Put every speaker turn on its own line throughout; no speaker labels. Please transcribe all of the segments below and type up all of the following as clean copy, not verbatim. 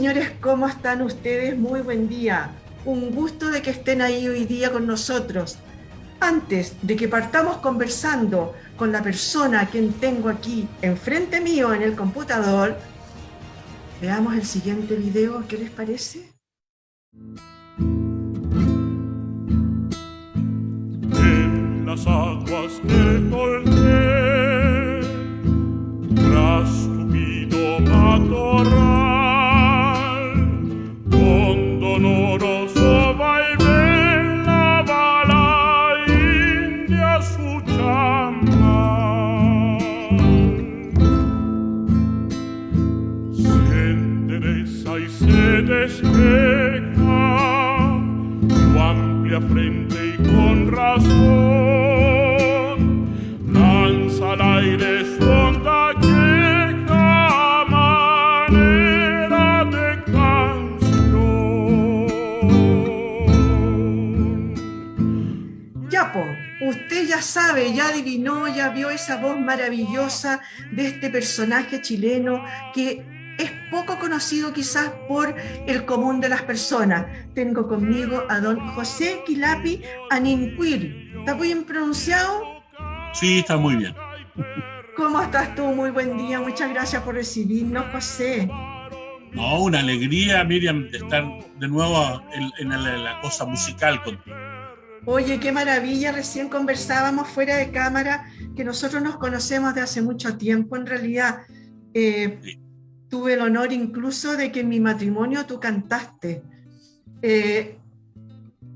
señores, ¿cómo están ustedes? Muy buen día. Un gusto de que estén ahí hoy día con nosotros. Antes de que partamos conversando con la persona a quien tengo aquí enfrente mío en el computador, veamos el siguiente video, ¿qué les parece?
En las aguas de Tolté, tras tupido matorral, con doloroso vaivén lava la India su chamal. Se endereza y se despeja su amplia frente y con razón lanza al aire su honda queja, manera de canción.
Yapo, usted ya sabe, ya adivinó, ya vio esa voz maravillosa de este personaje chileno que es poco conocido quizás por el común de las personas. Tengo conmigo a don José Quilapi Anincuir. ¿Está bien pronunciado?
Sí, está muy bien.
¿Cómo estás tú? Muy buen día. Muchas gracias por recibirnos, José.
No, una alegría, Miriam, de estar de nuevo en la cosa musical contigo.
Oye, qué maravilla. Recién conversábamos fuera de cámara que nosotros nos conocemos de hace mucho tiempo. En realidad,
Sí.
tuve el honor incluso de que en mi matrimonio tú cantaste.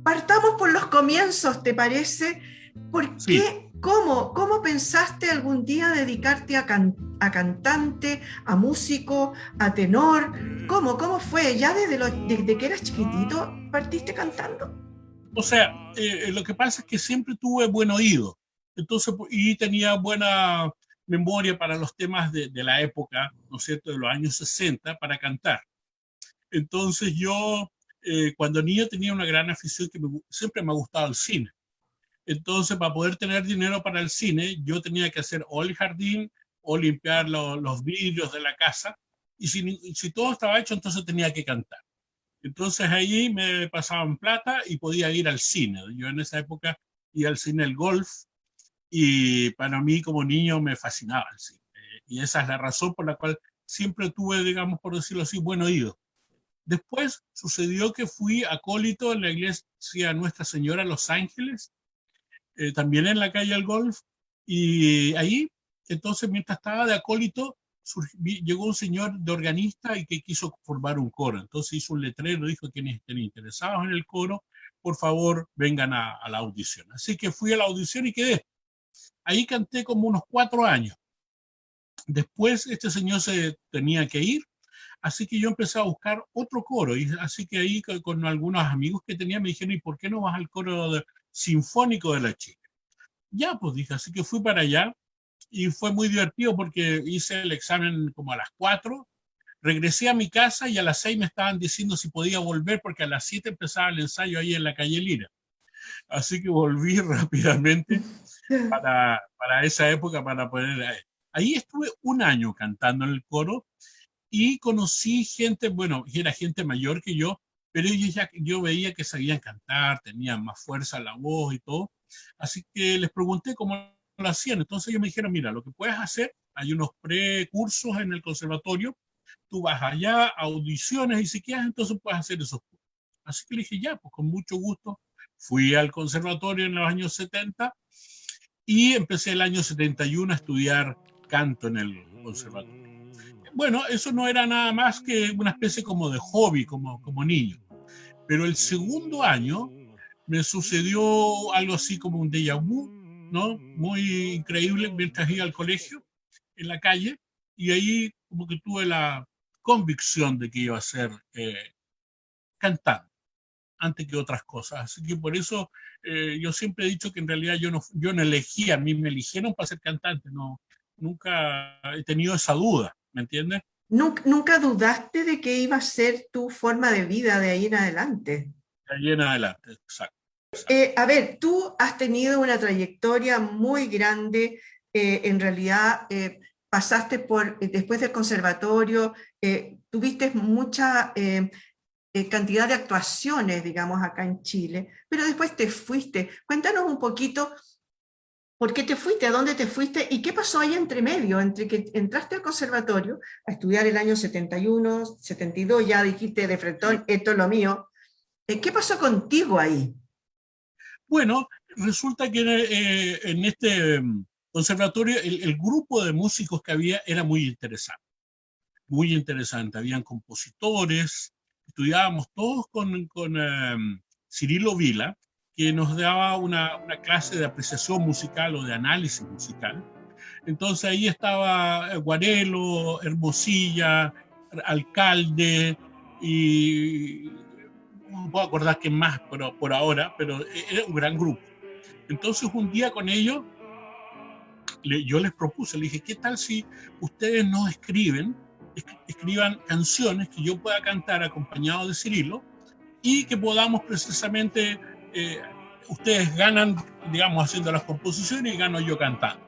Partamos por los comienzos, ¿te parece? ¿Por
Sí.
qué? ¿Cómo pensaste algún día dedicarte a cantante, a músico, a tenor? ¿Cómo fue? ¿Ya desde que eras chiquitito partiste cantando?
O sea, lo que pasa es que siempre tuve buen oído, entonces, y tenía buena memoria para los temas de la época, ¿no es cierto?, de los años 60 para cantar. Entonces yo, cuando niño, tenía una gran afición que siempre me ha gustado el cine. Entonces, para poder tener dinero para el cine, yo tenía que hacer o el jardín o limpiar los vidrios de la casa. Y si todo estaba hecho, entonces tenía que cantar. Entonces ahí me pasaban plata y podía ir al cine. Yo en esa época iba al cine El Golf y para mí como niño me fascinaba el cine. Y esa es la razón por la cual siempre tuve, digamos, por decirlo así, buen oído. Después sucedió que fui acólito en la iglesia Nuestra Señora de Los Ángeles, también en la calle El Golf, y ahí, entonces, mientras estaba de acólito, llegó un señor de organista y que quiso formar un coro. Entonces hizo un letrero, dijo: quienes estén interesados en el coro, por favor, vengan a la audición. Así que fui a la audición y quedé. Ahí canté como unos 4 años. Después este señor se tenía que ir, así que yo empecé a buscar otro coro, y así que ahí con algunos amigos que tenía me dijeron: ¿y por qué no vas al coro sinfónico de la chica? Ya, pues dije, así que fui para allá y fue muy divertido porque hice el examen como a las 4, regresé a mi casa y a las 6 me estaban diciendo si podía volver porque a las 7 empezaba el ensayo ahí en la calle Lira. Así que volví rápidamente para esa época para poder... Ahí estuve un año cantando en el coro y conocí gente, bueno, era gente mayor que yo, pero yo veía que sabían cantar, tenían más fuerza en la voz y todo. Así que les pregunté cómo lo hacían. Entonces ellos me dijeron: mira, lo que puedes hacer, hay unos precursos en el conservatorio, tú vas allá, audiciones, y si quieres, entonces puedes hacer esos cursos. Así que le dije: ya, pues con mucho gusto. Fui al conservatorio en los años 70 y empecé el año 71 a estudiar canto en el conservatorio. Bueno, eso no era nada más que una especie como de hobby, como niño. Pero el segundo año me sucedió algo así como un déjà vu, ¿no? Muy increíble mientras iba al colegio, en la calle, y ahí como que tuve la convicción de que iba a ser cantante antes que otras cosas. Así que por eso yo siempre he dicho que en realidad yo no elegí, a mí me eligieron para ser cantante, no, nunca he tenido esa duda, ¿me entiendes?
¿Nunca dudaste de que iba a ser tu forma de vida de ahí en adelante?
De ahí en adelante, exacto.
A ver, tú has tenido una trayectoria muy grande, en realidad, pasaste por, después del conservatorio, tuviste mucha cantidad de actuaciones, digamos, acá en Chile, pero después te fuiste. Cuéntanos un poquito por qué te fuiste, a dónde te fuiste y qué pasó ahí entre medio, entre que entraste al conservatorio a estudiar el año 71, 72, ya dijiste de frentón, esto es lo mío. ¿Qué pasó contigo ahí?
Bueno, resulta que en este conservatorio el grupo de músicos que había era muy interesante, muy interesante. Habían compositores, estudiábamos todos con Cirilo Vila, que nos daba una clase de apreciación musical o de análisis musical. Entonces ahí estaba Guarelo, Hermosilla, Alcalde y no puedo acordar quién más por ahora, pero era un gran grupo. Entonces un día con ellos yo les propuse, le dije, ¿qué tal si ustedes no escriban canciones que yo pueda cantar acompañado de Cirilo y que podamos precisamente, ustedes ganan, digamos, haciendo las composiciones y gano yo cantando?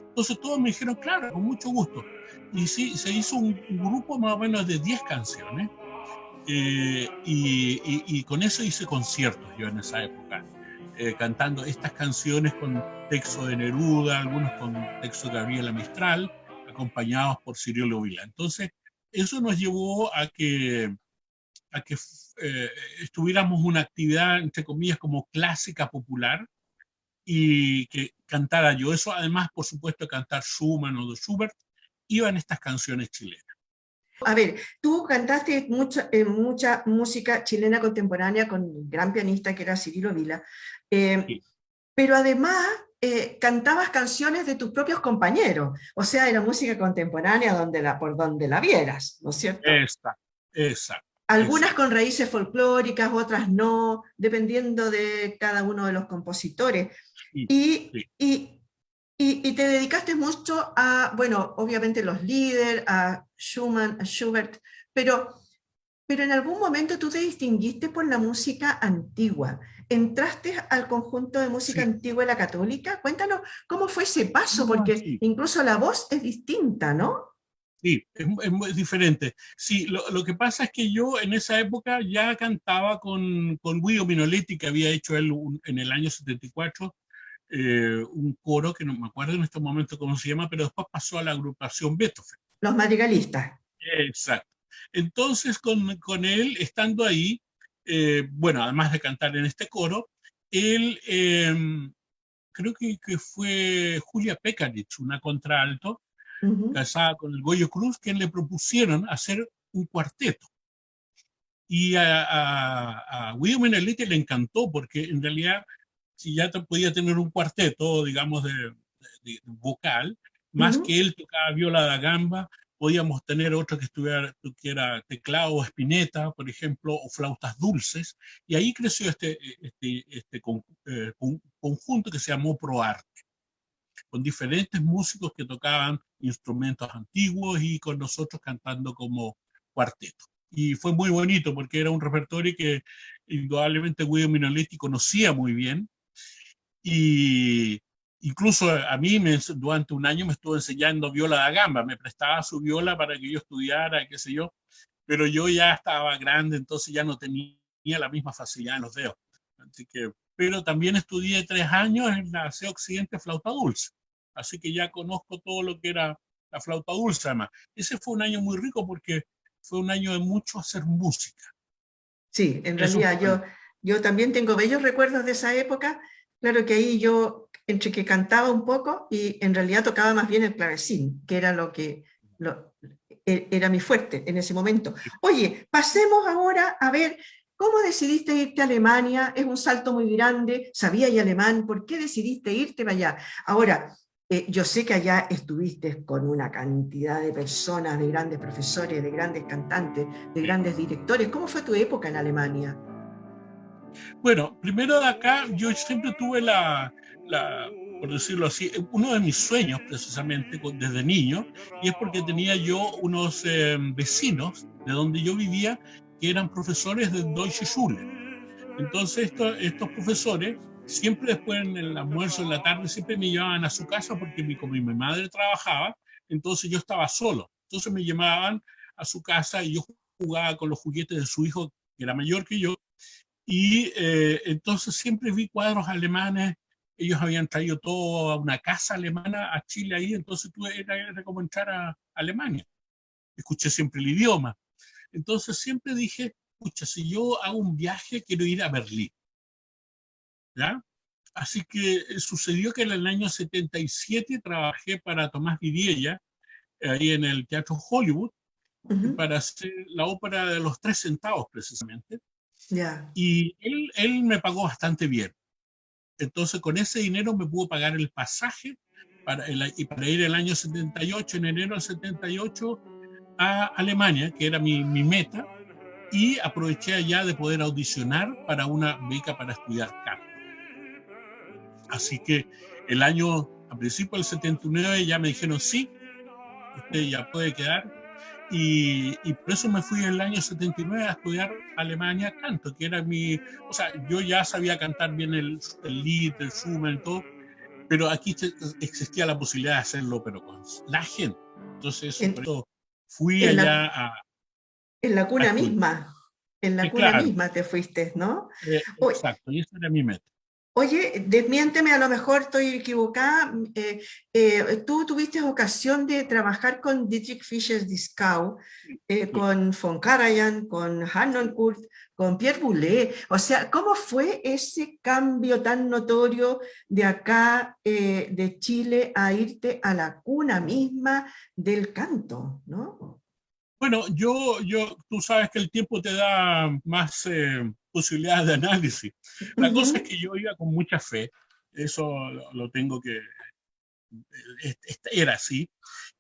Entonces todos me dijeron, claro, con mucho gusto. Y sí, se hizo un grupo más o menos de 10 canciones. Y con eso hice conciertos yo en esa época, cantando estas canciones con texto de Neruda, algunos con texto de Gabriela Mistral, acompañados por Cirilo Vila. Entonces, eso nos llevó a que estuviéramos una actividad, entre comillas, como clásica popular, y que cantara yo. Eso, además, por supuesto, de cantar Schumann o de Schubert, iban estas canciones chilenas.
A ver, tú cantaste mucha música chilena contemporánea con el gran pianista que era Cirilo Vila,
Sí.
pero además cantabas canciones de tus propios compañeros, o sea, era música contemporánea por donde la vieras, ¿no es cierto?
Exacto.
Algunas con raíces folclóricas, otras no, dependiendo de cada uno de los compositores.
Sí,
Y,
sí.
y te dedicaste mucho a, bueno, obviamente los líderes, a Schumann, a Schubert, pero en algún momento tú te distinguiste por la música antigua. ¿Entraste al conjunto de música
Sí.
antigua de la Católica? Cuéntanos cómo fue ese paso, porque
Sí.
incluso la voz es distinta, ¿no?
Sí, es muy diferente. Sí, lo que pasa es que yo en esa época ya cantaba con Guido Minoletti, que había hecho él en el año 74 un coro, que no me acuerdo en este momento cómo se llama, pero después pasó a la agrupación Beethoven.
Los madrigalistas.
Exacto. Entonces, con él, estando ahí, bueno, además de cantar en este coro, él, creo que fue Julia Pekarich, una contralto,
Uh-huh.
casada con el Goyo Cruz, quien le propusieron hacer un cuarteto. Y a Guido Menoletti le encantó, porque en realidad, si ya podía tener un cuarteto, digamos, de vocal, más
Uh-huh.
que él tocaba viola da gamba, podíamos tener otro que tuviera teclado o espineta, por ejemplo, o flautas dulces, y ahí creció este conjunto que se llamó ProArt, con diferentes músicos que tocaban instrumentos antiguos y con nosotros cantando como cuarteto. Y fue muy bonito porque era un repertorio que indudablemente Guido Minoletti conocía muy bien, y incluso a mí durante un año me estuvo enseñando viola da gamba, me prestaba su viola para que yo estudiara, qué sé yo, pero yo ya estaba grande, entonces ya no tenía la misma facilidad en los dedos. Así que, pero también estudié 3 años en la CE Occidente flauta dulce, así que ya conozco todo lo que era la flauta dulce. Además, ese fue un año muy rico porque fue un año de mucho hacer música.
Sí, en
Eso
realidad
fue.
yo también tengo bellos recuerdos de esa época. Claro que ahí yo, entre que cantaba un poco y en realidad tocaba más bien el clavecín, que era era mi fuerte en ese momento. Oye, pasemos ahora a ver cómo decidiste irte a Alemania. Es un salto muy grande, sabía y alemán, ¿por qué decidiste irte para allá? Ahora, yo sé que allá estuviste con una cantidad de personas, de grandes profesores, de grandes cantantes, de grandes directores. ¿Cómo fue tu época en Alemania?
Bueno, primero de acá yo siempre tuve por decirlo así, uno de mis sueños precisamente desde niño, y es porque tenía yo unos vecinos de donde yo vivía que eran profesores de Deutsche Schule. Entonces estos profesores siempre después en el almuerzo en la tarde siempre me llevaban a su casa porque como mi madre trabajaba, entonces yo estaba solo. Entonces me llamaban a su casa y yo jugaba con los juguetes de su hijo, que era mayor que yo, y entonces siempre vi cuadros alemanes. Ellos habían traído toda una casa alemana a Chile ahí, entonces era como entrar a Alemania. Escuché siempre el idioma. Entonces siempre dije, escucha, si yo hago un viaje, quiero ir a Berlín. ¿Ya? Así que sucedió que en el año 77 trabajé para Tomás Vidiella, ahí en el Teatro Hollywood, para hacer la ópera de los 3 centavos, precisamente.
Ya.
Y él me pagó bastante bien. Entonces, con ese dinero me pudo pagar el pasaje para ir el año 78, en enero del 78, a Alemania, que era mi meta, y aproveché allá de poder audicionar para una beca para estudiar canto. Así que a principios del 79 ya me dijeron, sí, usted ya puede quedar. Y por eso me fui el año 79 a estudiar Alemania canto, que era o sea, yo ya sabía cantar bien el Lied, el Schumann y todo, pero aquí existía la posibilidad de hacerlo, pero con la gente. Entonces, por eso fui allá
en la
a
cuna
estudiar.
misma, en la
Sí,
cuna
claro,
misma te fuiste, ¿no?
exacto, y esa era mi meta.
Oye, desmiénteme, a lo mejor estoy equivocada. Tú tuviste ocasión de trabajar con Dietrich Fischer-Dieskau,
Sí.
con von Karajan, con Harnoncourt, con Pierre Boulez. O sea, ¿cómo fue ese cambio tan notorio de acá, de Chile, a irte a la cuna misma del canto, ¿no?
Bueno, tú sabes que el tiempo te da más posibilidades de análisis. La cosa es que yo iba con mucha fe, eso lo tengo que, era así,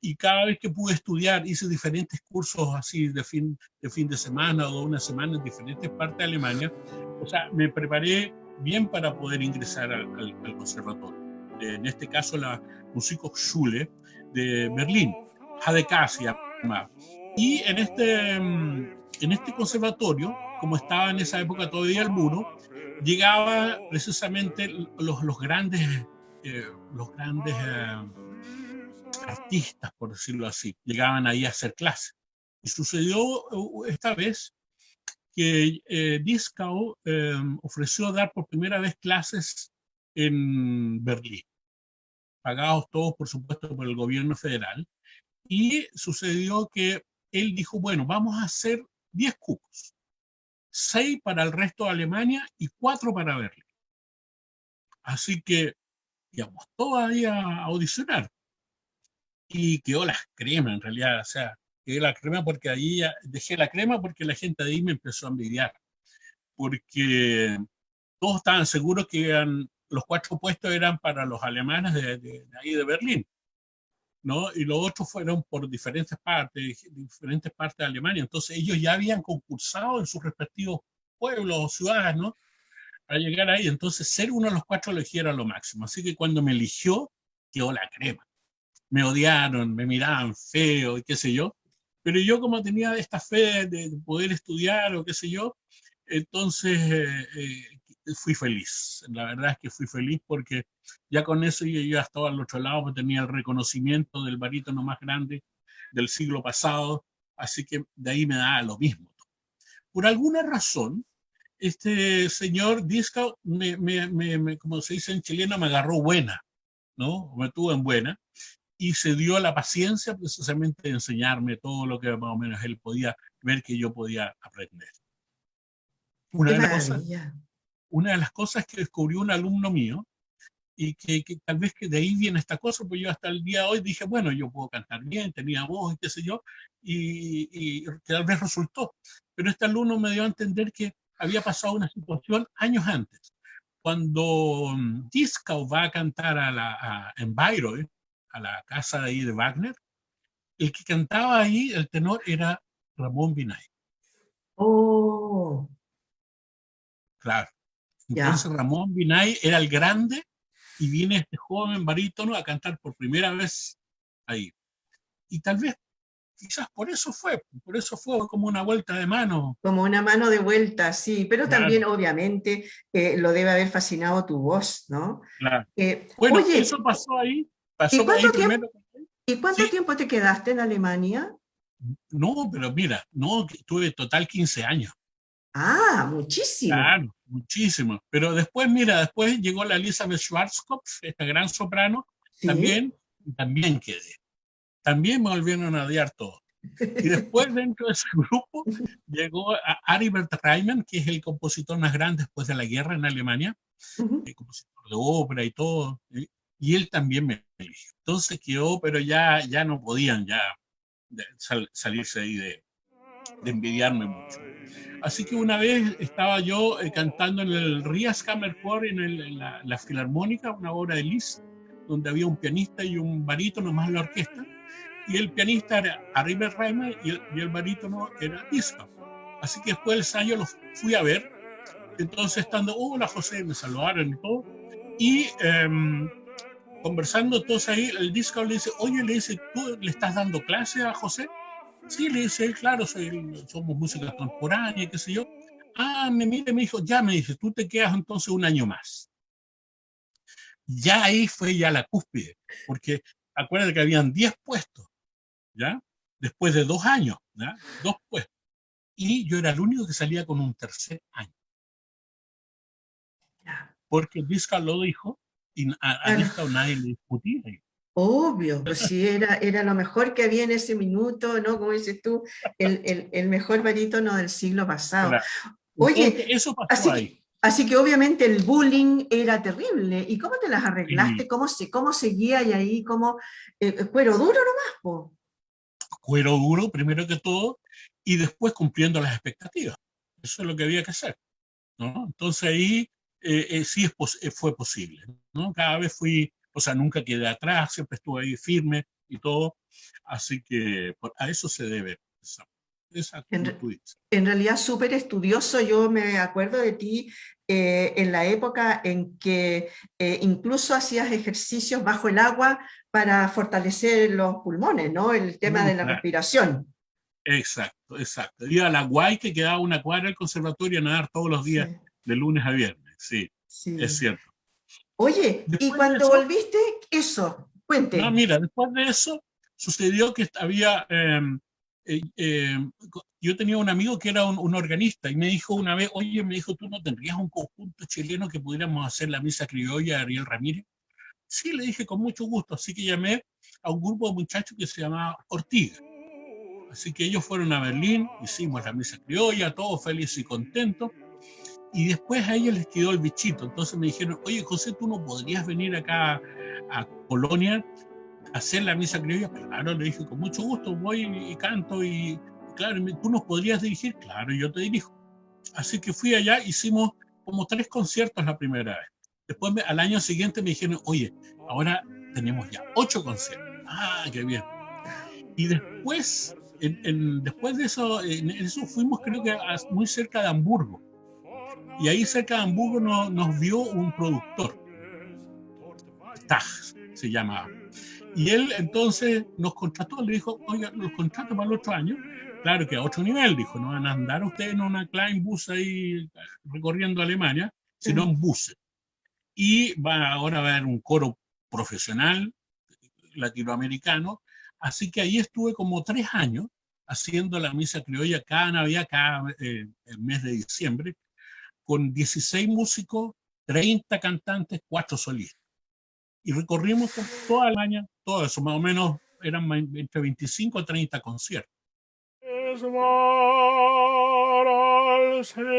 y cada vez que pude estudiar, hice diferentes cursos así de fin de semana o de una semana en diferentes partes de Alemania. O sea, me preparé bien para poder ingresar al conservatorio. En este caso, la Musikhochschule de Berlín, HDK se llama. Y en este conservatorio, como estaba en esa época todavía el muro, llegaba precisamente los grandes artistas, por decirlo así, llegaban ahí a hacer clases. Y sucedió esta vez que Dieskau ofreció dar por primera vez clases en Berlín, pagados todos, por supuesto, por el gobierno federal. Y sucedió que él dijo, bueno, vamos a hacer 10 cupos, 6 para el resto de Alemania y 4 para Berlín. Así que íbamos todavía a audicionar. Y quedó la crema, en realidad. O sea, quedé la crema porque ahí dejé la crema porque la gente de ahí me empezó a envidiar. Porque todos estaban seguros que los 4 puestos eran para los alemanes de ahí de Berlín, ¿no? Y los otros fueron por diferentes partes de Alemania. Entonces ellos ya habían concursado en sus respectivos pueblos o ciudades, ¿no? A llegar ahí. Entonces ser uno de los 4 elegí era lo máximo. Así que cuando me eligió, quedó la crema. Me odiaron, me miraban feo y qué sé yo. Pero yo como tenía esta fe de poder estudiar o qué sé yo, entonces fui feliz. La verdad es que fui feliz porque ya con eso yo ya estaba al otro lado, pues tenía el reconocimiento del barítono más grande del siglo pasado, así que de ahí me daba lo mismo. Por alguna razón, este señor Dieskau, como se dice en chileno, me agarró buena, ¿no? Me tuvo en buena y se dio la paciencia precisamente de enseñarme todo lo que más o menos él podía ver que yo podía aprender.
Qué maravilla.
Una de las cosas que descubrió un alumno mío, y que tal vez que de ahí viene esta cosa, pues yo hasta el día de hoy dije, bueno, yo puedo cantar bien, tenía voz y qué sé yo, y tal vez resultó. Pero este alumno me dio a entender que había pasado una situación años antes. Cuando Dieskau va a cantar en Bayreuth, a la casa de ahí de Wagner, el que cantaba ahí, el tenor, era Ramón Vinay.
Oh.
Claro. Entonces
Ya.
Ramón Vinay era el grande y viene este joven barítono a cantar por primera vez ahí. Y tal vez, quizás por eso fue como una vuelta de mano.
Como una mano de vuelta, sí, pero
Claro,
también obviamente lo debe haber fascinado tu voz, ¿no?
claro. Bueno,
Oye,
eso pasó ahí
¿y
primero.
¿Y cuánto
Sí,
tiempo te quedaste en Alemania?
no, pero mira, no, tuve total 15 años.
Ah, muchísimo.
Claro, muchísimo. Pero después, mira, después llegó la Elizabeth Schwarzkopf, esta gran soprano,
Sí.
también quedé. También me volvieron a odiar todo. Y después dentro de ese grupo llegó a Aribert Reimann, que es el compositor más grande después de la guerra en Alemania,
Ujú.
el compositor de ópera y todo, y él también me eligió. Entonces quedó, pero ya no podían ya salirse ahí de envidiarme mucho. Así que una vez estaba yo cantando en el Riaskammerchor, en la Filarmónica, una obra de Liszt, donde había un pianista y un barítono más la orquesta, y el pianista era Arribert Reimer y el barítono era Disco. Así que después del ensayo los fui a ver, entonces estando, hola José, me saludaron y todo, y conversando todos ahí, el Disco le dice, oye, le dice, ¿tú le estás dando clase a José? Sí, le dice, claro, somos música contemporánea, qué sé yo. Ah, me mire, me dijo, ya me dice, tú te quedas entonces un año más. Ya ahí fue ya la cúspide, porque acuérdate que habían 10 puestos, ¿ya? Después de 2 años, ¿ya? 2 puestos. Y yo era el único que salía con un tercer año,
Ya.
porque Disca lo dijo y a
Claro,
Disca nadie le discutía.
obvio, pues sí, era lo mejor que había en ese minuto, ¿no? Como dices tú, el mejor barítono del siglo pasado.
Claro. Entonces,
Oye,
eso pasó ahí.
así que obviamente el bullying era terrible. ¿Y cómo te las arreglaste?
Y
¿Cómo seguía y ahí? Cuero duro nomás, po?
cuero duro, primero que todo, y después cumpliendo las expectativas. Eso es lo que había que hacer, ¿no? Entonces ahí sí fue posible, ¿no? Cada vez fui, o sea, nunca quedé atrás, siempre estuve ahí firme y todo, así que a eso se debe como
En,
tú dices.
en realidad súper estudioso. Yo me acuerdo de ti en la época en que incluso hacías ejercicios bajo el agua para fortalecer los pulmones, ¿no? El tema de la
Claro,
respiración.
exacto, exacto. Iba a la Guay, que quedaba una cuadra del conservatorio, a nadar todos los días,
Sí,
de lunes a viernes, sí, es
sí.
cierto.
Oye, y
Después de
cuando
eso,
volviste, eso,
no,
cuente.
mira, después de eso sucedió que había, yo tenía un amigo que era un organista y me dijo una vez, oye, me dijo, ¿tú no tendrías un conjunto chileno que pudiéramos hacer la misa criolla de Ariel Ramírez? Sí, le dije, con mucho gusto, así que llamé a un grupo de muchachos que se llamaba Ortiga. Así que ellos fueron a Berlín, hicimos la misa criolla, todos felices y contentos, y después a ellos les quedó el bichito, entonces me dijeron, oye, José, ¿tú no podrías venir acá a Colonia hacer la misa criolla? Claro, le dije, con mucho gusto, voy y canto y claro, ¿tú nos podrías dirigir? Claro, yo te dirijo. Así que fui allá, hicimos como 3 conciertos la primera vez. Después al año siguiente me dijeron, oye, ahora tenemos ya 8 conciertos. Ah, qué bien. Y después, después de eso, en eso fuimos creo que muy cerca de Hamburgo. Y ahí cerca de Hamburgo nos vio un productor, Tag se llamaba. Y él entonces nos contrató, le dijo, oiga, los contrato para el otro año. Claro que a otro nivel, dijo, no van a andar ustedes en una Klein bus ahí recorriendo Alemania, sino en buses. Y ahora va a haber un coro profesional latinoamericano. Así que ahí estuve como 3 años haciendo la misa criolla cada Navidad, cada el mes de diciembre, con 16 músicos, 30 cantantes, 4 solistas. Y recorrimos toda Alemania, todo eso, más o menos eran entre 25 a 30 conciertos.
Es war als hätte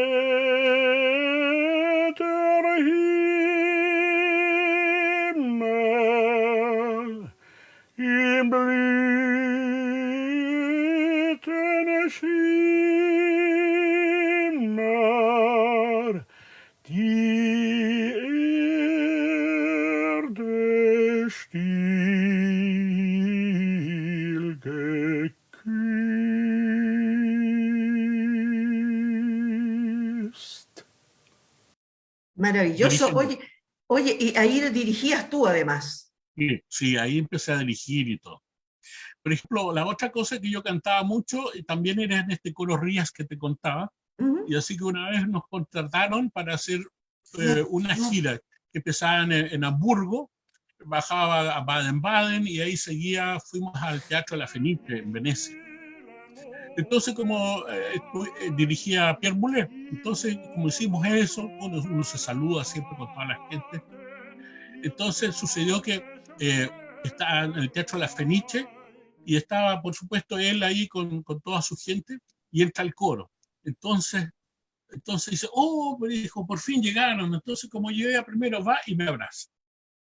der Himmel im blühenden Schimmer die Erde still geküsst.
Maravilloso.
Dirigiendo.
Oye, y ahí dirigías tú además.
Sí, sí, ahí empecé a dirigir y todo. Por ejemplo, la otra cosa que yo cantaba mucho también era en este coro Rías que te contaba.
Ujú.
Y así que una vez nos contrataron para hacer una gira que empezaba en Hamburgo, bajaba a Baden-Baden y ahí fuimos al Teatro La Fenice en Venecia. Entonces, como dirigía Pierre Boulez, entonces, como hicimos eso, uno se saluda siempre con toda la gente. Entonces, sucedió que estaba en el Teatro La Fenice y estaba, por supuesto, él ahí con toda su gente y entra el coro. Entonces dice, oh, me dijo, por fin llegaron. Entonces, como llegué primero, va y me abraza.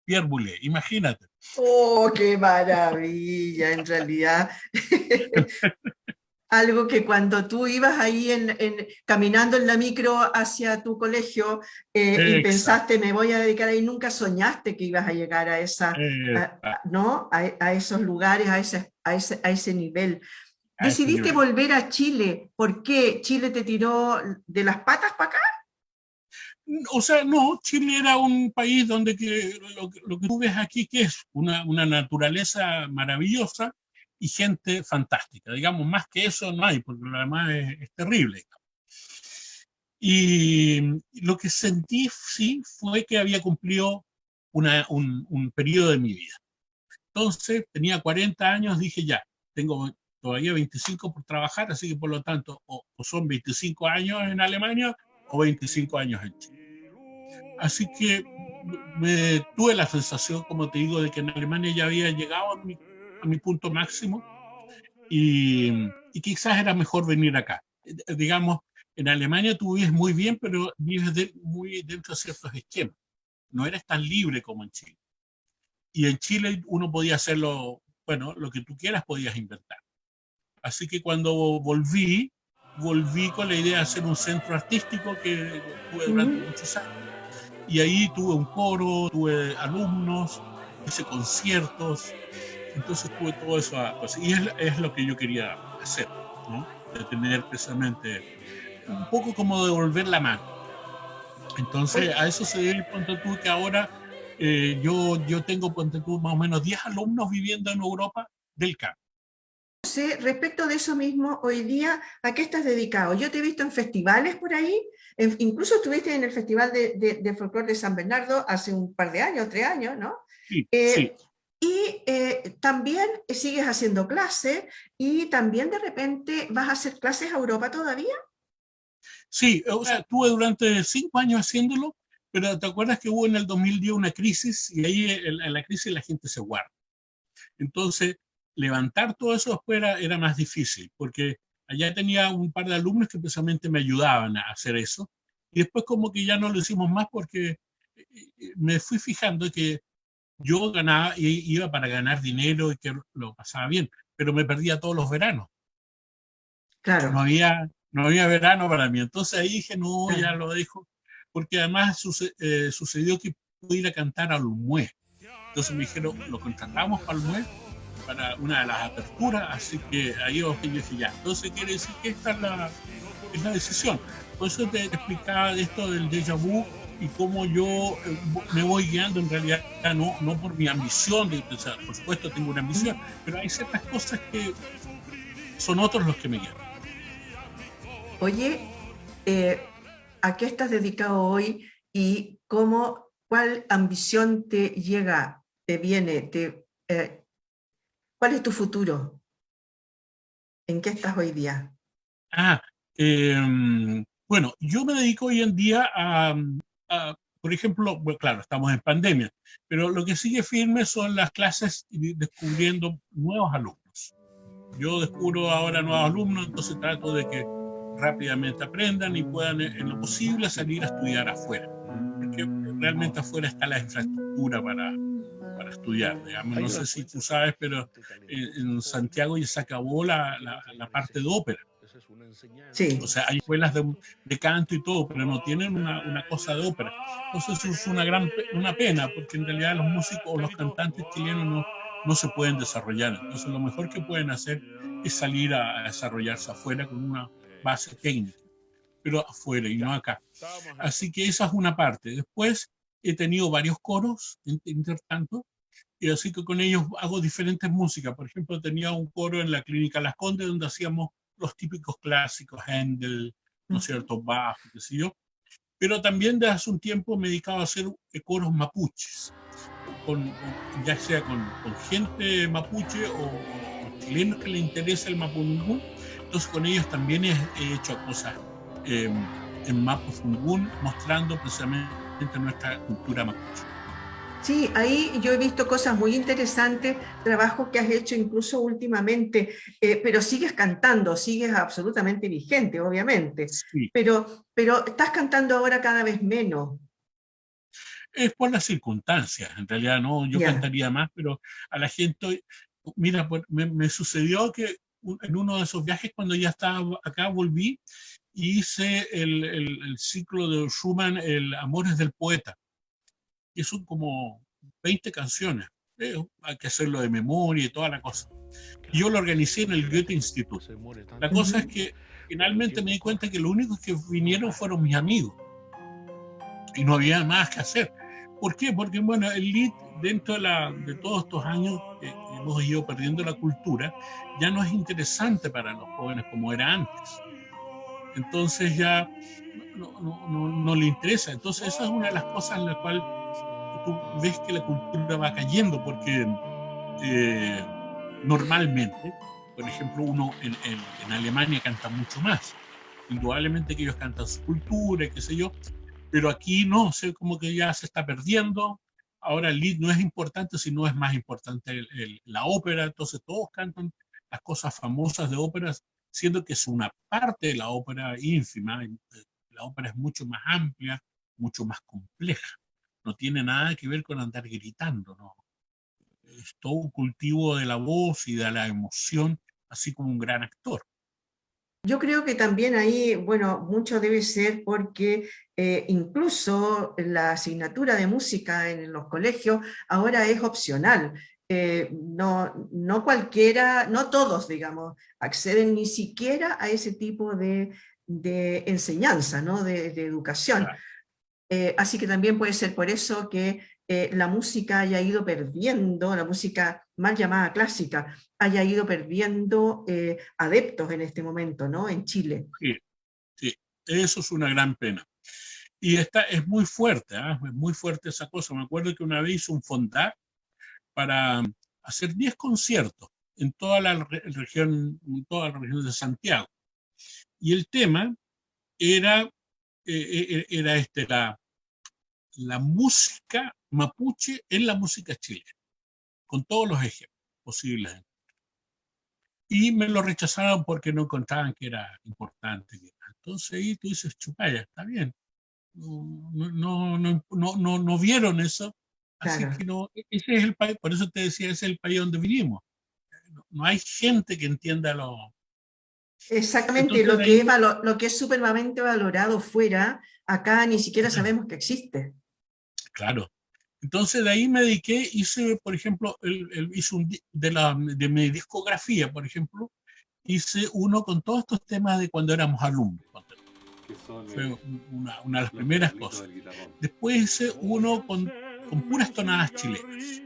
Pierre Boulez, imagínate.
Oh, qué maravilla, en realidad. Algo que cuando tú ibas ahí caminando en la micro hacia tu colegio y
Exacto.
pensaste, me voy a dedicar ahí, nunca soñaste que ibas a llegar a ¿no? A esos lugares, a ese nivel.
A ese
Decidiste
nivel.
volver a Chile. ¿Por qué? ¿Chile te tiró de las patas para acá?
O sea, no, Chile era un país donde lo que tú ves aquí, que es una naturaleza maravillosa y gente fantástica. Digamos, más que eso no hay, porque lo demás es terrible. Y lo que sentí, sí, fue que había cumplido un periodo de mi vida. Entonces, tenía 40 años, dije ya, tengo todavía 25 por trabajar, así que por lo tanto, o son 25 años en Alemania o 25 años en Chile. Así que tuve la sensación, como te digo, de que en Alemania ya había llegado a mi punto máximo y quizás era mejor venir acá. Digamos, en Alemania tú vives muy bien, pero vives muy dentro de ciertos esquemas. No eres tan libre como en Chile. Y en Chile uno podía hacerlo, bueno, lo que tú quieras podías inventar. Así que cuando volví con la idea de hacer un centro artístico que tuve durante muchos años. Y ahí tuve un coro, tuve alumnos, hice conciertos, entonces tuve todo eso. Y es lo que yo quería hacer, ¿no? De tener precisamente un poco como devolver la mano. Entonces a eso se debe, ponte tú, que ahora yo tengo, ponte tú, más o menos 10 alumnos viviendo en Europa del campo.
Respecto de eso mismo, hoy día, ¿a qué estás dedicado? Yo te he visto en festivales por ahí, incluso estuviste en el Festival de Folclore de San Bernardo hace un par de años, 3 años, ¿no?
Sí, sí.
Y también sigues haciendo clases y también de repente vas a hacer clases a Europa todavía.
Sí, o sea, estuve durante 5 años haciéndolo, pero ¿te acuerdas que hubo en el 2010 una crisis y ahí en la crisis la gente se guarda? Entonces, levantar todo eso después era más difícil, porque allá tenía un par de alumnos que precisamente me ayudaban a hacer eso, y después como que ya no lo hicimos más porque me fui fijando que yo ganaba, iba para ganar dinero y que lo pasaba bien, pero me perdía todos los veranos.
Claro,
No había verano para mí. Entonces ahí dije, no, ya
claro.
lo dejo, porque además sucedió que pude ir a cantar a Olmué. Entonces me dijeron, lo contratamos para Olmué para una de las aperturas, así que ahí yo dije ya. Entonces quiere decir que esta es la decisión. Por eso te explicaba de esto del déjà vu y cómo yo me voy guiando en realidad, no por mi ambición, o sea, por supuesto tengo una ambición, pero hay ciertas cosas que son otros los que me guían.
Oye, ¿a qué estás dedicado hoy y cuál ambición te llega, te viene, cuál es tu futuro? ¿En qué estás hoy día?
Ah, bueno, yo me dedico hoy en día por ejemplo, bueno, claro, estamos en pandemia, pero lo que sigue firme son las clases y descubriendo nuevos alumnos. Yo descubro ahora nuevos alumnos, entonces trato de que rápidamente aprendan y puedan, en lo posible, salir a estudiar afuera. Porque realmente afuera está la infraestructura para estudiar. Digamos. No sé si tú sabes, pero en Santiago ya se acabó la parte de ópera.
Sí.
O sea, hay escuelas de canto y todo, pero no tienen una cosa de ópera. Entonces eso es una pena, porque en realidad los músicos o los cantantes chilenos no se pueden desarrollar. Entonces lo mejor que pueden hacer es salir a desarrollarse afuera con una base técnica, pero afuera y no acá. Así que esa es una parte. Después he tenido varios coros, intertanto, y así que con ellos hago diferentes músicas. Por ejemplo, tenía un coro en la Clínica Las Condes donde hacíamos los típicos clásicos, Händel, ¿no es cierto?, Bach, qué sé yo. Pero también desde hace un tiempo me he dedicado a hacer coros mapuches. ya sea con gente mapuche o chilenos que les interesa el Mapudungun. Entonces con ellos también he hecho cosas en Mapudungun, mostrando precisamente nuestra cultura mapuche.
Sí, ahí yo he visto cosas muy interesantes, trabajos que has hecho incluso últimamente, pero sigues cantando, sigues absolutamente vigente, obviamente,
Sí,
pero estás cantando ahora cada vez menos.
es por las circunstancias, en realidad no, yo
Ya.
cantaría más, pero a la gente, mira, me sucedió que en uno de esos viajes cuando ya estaba acá volví y hice el ciclo de Schumann, el Amores del Poeta, que son como 20 canciones, hay que hacerlo de memoria y toda la cosa. Y yo lo organicé en el Goethe Institut. La cosa es
Ujú.
que finalmente me di cuenta que los únicos que vinieron fueron mis amigos y no había más que hacer. ¿Por qué? Porque, bueno, el lead dentro de todos estos años que hemos ido perdiendo la cultura, ya no es interesante para los jóvenes como era antes. Entonces ya no le interesa. Entonces esa es una de las cosas en las cuales tú ves que la cultura va cayendo, porque eh, normalmente, por ejemplo, uno en Alemania canta mucho más. Indudablemente que ellos cantan su cultura, qué sé yo, pero aquí no, sé como que ya se está perdiendo. Ahora el lead no es importante, sino es más importante la ópera, entonces todos cantan las cosas famosas de óperas, siendo que es una parte de la ópera ínfima. La ópera es mucho más amplia, mucho más compleja. No tiene nada que ver con andar gritando, ¿no? Es todo un cultivo de la voz y de la emoción, así como un gran actor.
Yo creo que también ahí, bueno, mucho debe ser porque incluso la asignatura de música en los colegios ahora es opcional. No cualquiera, no todos, digamos, acceden ni siquiera a ese tipo de enseñanza, ¿no? De educación.
Claro.
Así que también puede ser por eso que la música haya ido perdiendo, la música mal llamada clásica, haya ido perdiendo adeptos en este momento, ¿no? En Chile.
Sí, sí, eso es una gran pena. Y esta es muy fuerte, ¿eh? Es muy fuerte esa cosa. Me acuerdo que una vez hizo un fondar para hacer 10 conciertos en toda la región de Santiago. Y el tema era, la música mapuche en la música chilena, con todos los ejemplos posibles. Y me lo rechazaron porque no contaban que era importante. Entonces ahí tú dices, chupaya, está bien. No vieron eso, así
Claro.
que no, ese es el país, por eso te decía, ese es el país donde vivimos. No hay gente que entienda lo.
Exactamente,
Entonces de ahí,
lo que es supremamente valorado fuera, acá ni siquiera sabemos que existe.
claro. Entonces de ahí me dediqué, hice, por ejemplo, hice de mi discografía, por ejemplo, hice uno con todos estos temas de cuando éramos alumnos. Fue una de las primeras cosas. Después hice uno con puras tonadas chilenas.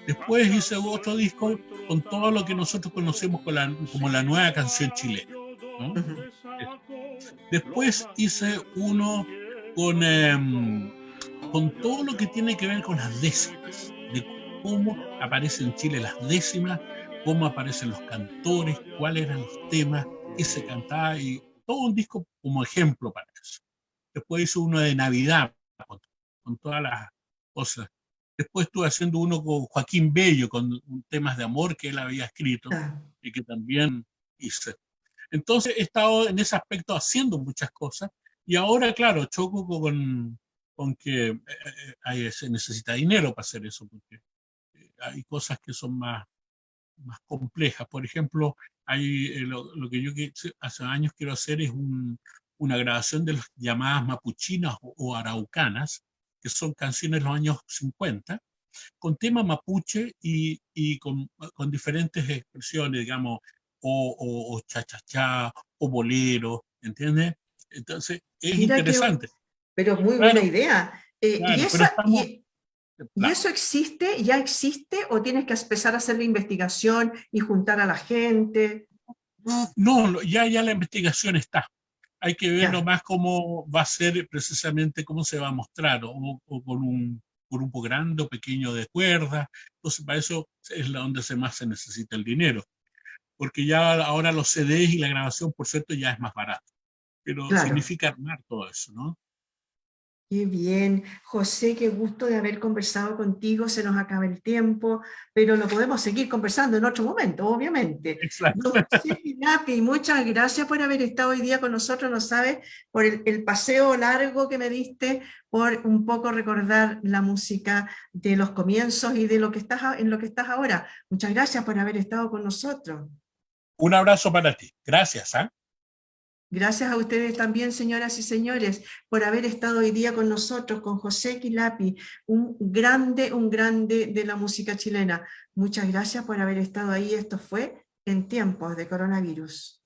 Después hice otro disco con todo lo que nosotros conocemos como la nueva canción chilena, ¿no?
Ujú.
Después hice uno con, con todo lo que tiene que ver con las décimas, de cómo aparecen en Chile las décimas, cómo aparecen los cantores, cuáles eran los temas que se cantaba, y todo un disco como ejemplo para eso. Después hice uno de Navidad, con todas las cosas. Después estuve haciendo uno con Joaquín Bello, con temas de amor que él había escrito
Ah,
y que también hice. Entonces he estado en ese aspecto haciendo muchas cosas y ahora, claro, choco con que se necesita dinero para hacer eso, porque hay cosas que son más complejas. Por ejemplo, lo que yo hace años quiero hacer es una grabación de las llamadas mapuchinas o araucanas, que son canciones de los años 50, con tema mapuche y con diferentes expresiones, digamos, o cha-cha-cha, o bolero, ¿entiendes? Entonces, es
mira que,
interesante.
pero muy buena
Claro,
idea.
claro, pero estamos,
¿Y
claro,
eso existe? ¿Ya existe? ¿O tienes que empezar a hacer la investigación y juntar a la gente?
no, ya la investigación está. Hay que ver
Ya.
nomás cómo va a ser precisamente, cómo se va a mostrar, o con grupo grande o pequeño de cuerdas. Entonces, para eso es donde más se necesita el dinero. Porque ya ahora los CDs y la grabación, por cierto, ya es más barato. Pero
Claro.
significa armar todo eso, ¿no?
Qué bien. José, qué gusto de haber conversado contigo. Se nos acaba el tiempo, pero lo podemos seguir conversando en otro momento, obviamente.
Exacto.
Don José Pinapi, muchas gracias por haber estado hoy día con nosotros, no sabes, por el paseo largo que me diste, por un poco recordar la música de los comienzos y de lo que en lo que estás ahora. Muchas gracias por haber estado con nosotros.
Un abrazo para ti. Gracias, ¿ah?
Gracias a ustedes también, señoras y señores, por haber estado hoy día con nosotros, con José Quilapi, un grande de la música chilena. Muchas gracias por haber estado ahí. Esto fue En Tiempos de Coronavirus.